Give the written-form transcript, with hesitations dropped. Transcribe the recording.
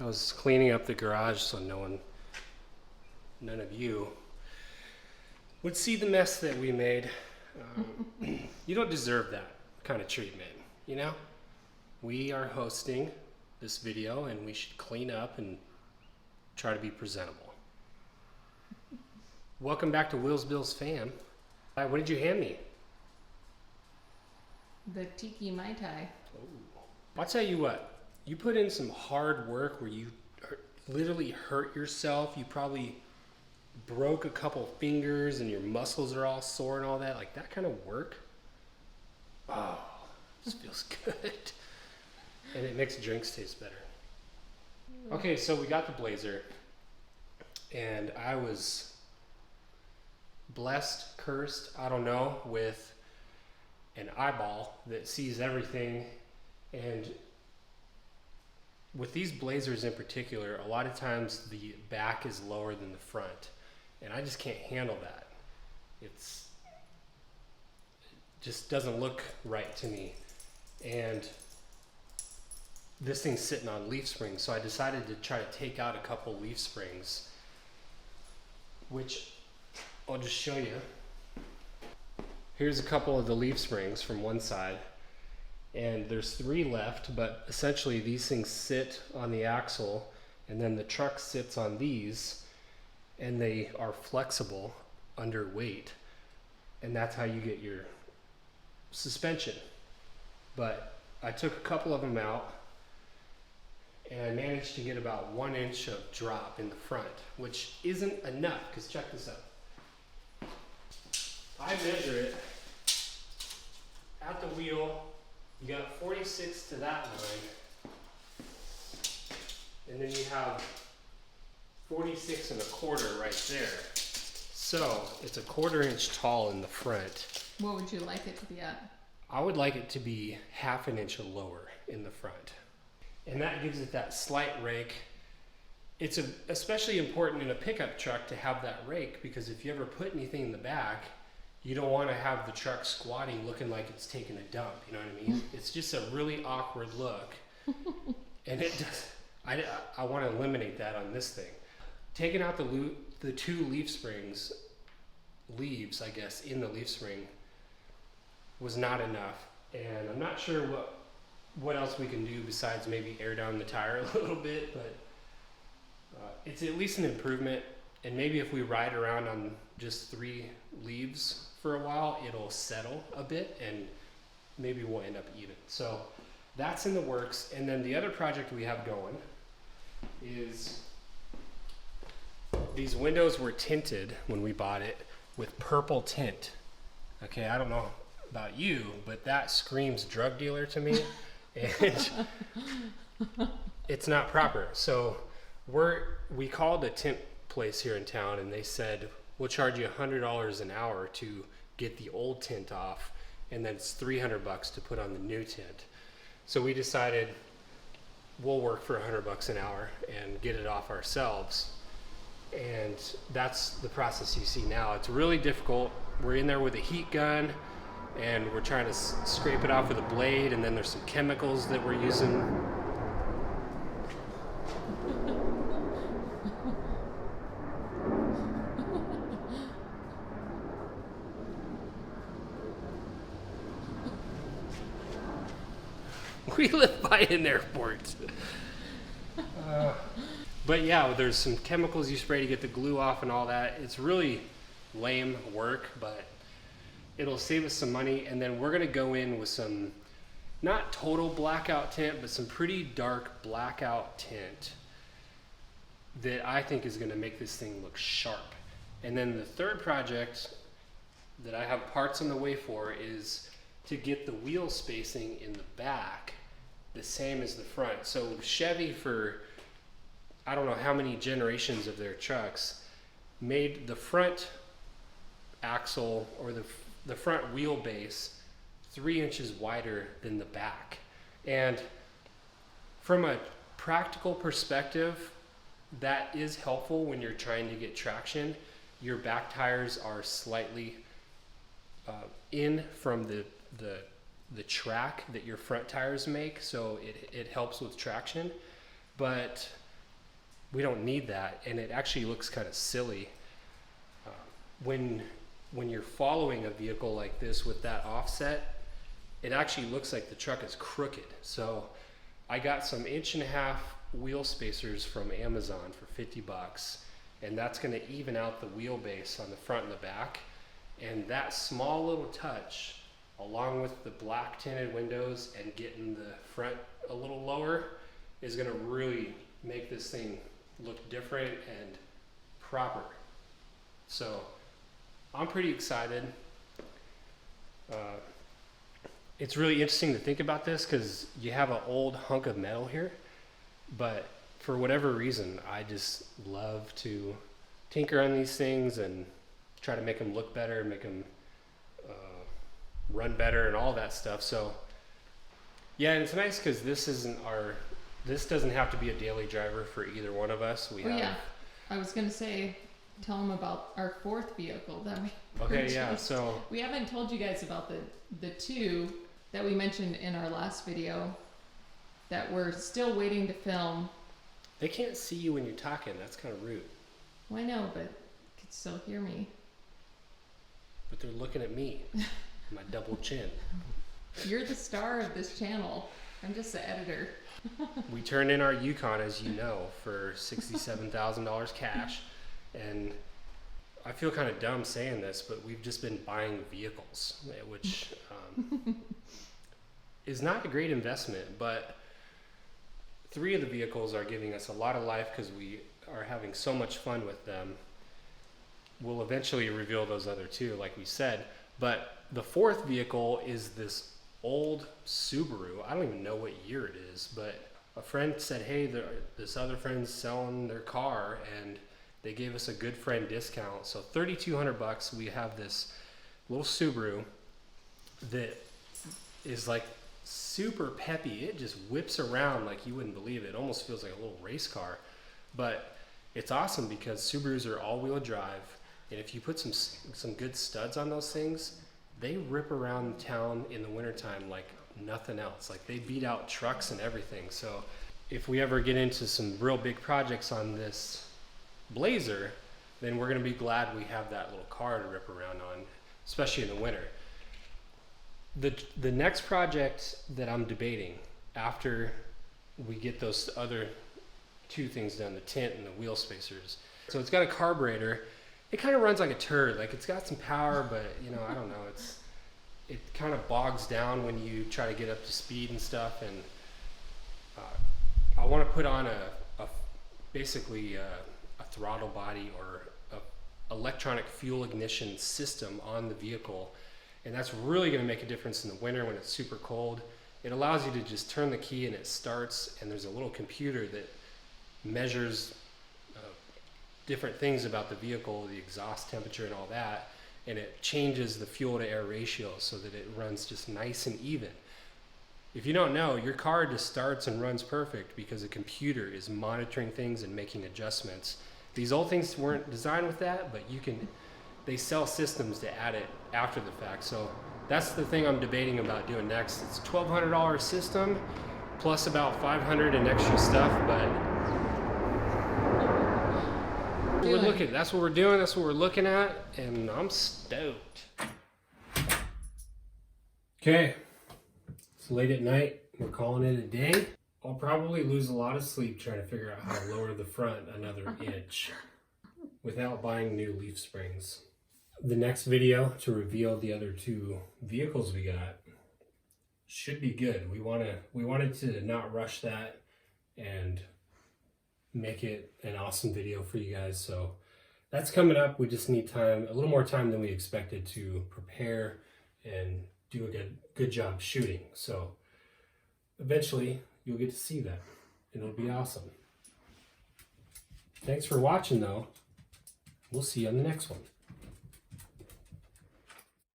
I was cleaning up the garage so none of you would see the mess that we made. You don't deserve that kind of treatment, you know? We are hosting this video and we should clean up and try to be presentable. Welcome back to Will's Bills Fam. What did you hand me? The Tiki Mai Tai. Oh. I'll tell you what, you put in some hard work where you literally hurt yourself. You probably broke a couple fingers and your muscles are all sore and all that. Like that kind of work. Oh, this feels good. And it makes drinks taste better. Okay, so we got the Blazer. And I was blessed, cursed, I don't know, with an eyeball that sees everything. And with these Blazers in particular, a lot of times the back is lower than the front. And I just can't handle that. It just doesn't look right to me. And this thing's sitting on leaf springs, so I decided to try to take out a couple leaf springs, which I'll just show you. Here's a couple of the leaf springs from one side, and there's 3 left, but essentially these things sit on the axle, and then the truck sits on these, and they are flexible under weight, and that's how you get your suspension. But I took a couple of them out, and I managed to get about 1 inch of drop in the front, which isn't enough, because check this out. I measure it at the wheel. You got 46 to that line, and then you have 46 1/4 right there. So it's a 1/4 inch tall in the front. What would you like it to be at? I would like it to be 1/2 inch lower in the front. And that gives it that slight rake. It's especially important in a pickup truck to have that rake, because if you ever put anything in the back, you don't want to have the truck squatting looking like it's taking a dump, you know what I mean? It's just a really awkward look. And it does, I want to eliminate that on this thing. Taking out the 2 leaf springs, leaves I guess, in the leaf spring was not enough. And I'm not sure what else we can do besides maybe air down the tire a little bit, but it's at least an improvement. And maybe if we ride around on just 3 leaves for a while, it'll settle a bit and maybe we'll end up even. So that's in the works. And then the other project we have going is these windows were tinted when we bought it with purple tint. Okay, I don't know about you, but that screams drug dealer to me. And it's not proper. So we called a tint place here in town, and they said we'll charge you $100 an hour to get the old tint off, and then it's $300 to put on the new tint. So we decided we'll work for $100 an hour and get it off ourselves. And that's the process you see now. It's really difficult. We're in there with a heat gun, and we're trying to scrape it off with a blade, and then there's some chemicals that we're using. We live by an airport. But yeah, there's some chemicals you spray to get the glue off and all that. It's really lame work, but it'll save us some money. And then we're gonna go in with some, not total blackout tint, but some pretty dark blackout tint that I think is gonna make this thing look sharp. And then the third project that I have parts on the way for is to get the wheel spacing in the back the same as the front. So Chevy, for I don't know how many generations of their trucks, made the front axle or the front wheelbase 3 inches wider than the back. And from a practical perspective, that is helpful when you're trying to get traction. Your back tires are slightly in from the track that your front tires make, so it helps with traction. But we don't need that, and it actually looks kind of silly when you're following a vehicle like this with that offset. It actually looks like the truck is crooked. So I got some 1.5-inch wheel spacers from Amazon for 50 bucks, and that's going to even out the wheelbase on the front and the back. And that small little touch, along with the black tinted windows and getting the front a little lower, is going to really make this thing look different and proper. So I'm pretty excited. It's really interesting to think about this because you have an old hunk of metal here, but for whatever reason, I just love to tinker on these things and try to make them look better, make them run better and all that stuff. So yeah, and it's nice because this doesn't have to be a daily driver for either one of us. Yeah, I was gonna say, tell them about our fourth vehicle that we Okay, yeah, so we haven't told you guys about the two that we mentioned in our last video that we're still waiting to film. they can't see you when you're talking. That's kind of rude. Well, I know, but you can still hear me. But they're looking at me, my double chin. You're the star of this channel. I'm just the editor. We turned in our Yukon, as you know, for $67,000 cash, and I feel kind of dumb saying this, but we've just been buying vehicles, which is not a great investment, but 3 of the vehicles are giving us a lot of life because we are having so much fun with them. We'll eventually reveal those other 2, like we said, but the 4th vehicle is this old Subaru. I don't even know what year it is, but a friend said, hey, this other friend's selling their car, and they gave us a good friend discount. So $3,200, we have this little Subaru that is like super peppy. It just whips around like you wouldn't believe it. It almost feels like a little race car. But it's awesome because Subarus are all-wheel drive, and if you put some good studs on those things, they rip around town in the wintertime like nothing else. Like they beat out trucks and everything. So if we ever get into some real big projects on this Blazer, then we're going to be glad we have that little car to rip around on, especially in the winter. The next project that I'm debating after we get those other 2 things done, the tint and the wheel spacers. So it's got a carburetor. It kind of runs like a turd. Like it's got some power, but I don't know. It kind of bogs down when you try to get up to speed and stuff. And I want to put on basically a throttle body or a electronic fuel ignition system on the vehicle, and that's really going to make a difference in the winter when it's super cold. It allows you to just turn the key and it starts, and there's a little computer that measures different things about the vehicle, the exhaust temperature and all that, and it changes the fuel to air ratio so that it runs just nice and even. If you don't know, your car just starts and runs perfect because a computer is monitoring things and making adjustments. These old things weren't designed with that, but they sell systems to add it after the fact. So that's the thing I'm debating about doing next. It's a $1,200 system plus about $500 in extra stuff, but that's what we're doing, that's what we're looking at, and I'm stoked. Okay, it's late at night, we're calling it a day. I'll probably lose a lot of sleep trying to figure out how to lower the front another inch without buying new leaf springs. The next video to reveal the other 2 vehicles we got should be good. We wanted to not rush that and make it an awesome video for you guys. So that's coming up. We just need time, a little more time than we expected to prepare and do a good job shooting. So eventually you'll get to see that. It'll be awesome. Thanks for watching though. We'll see you on the next one.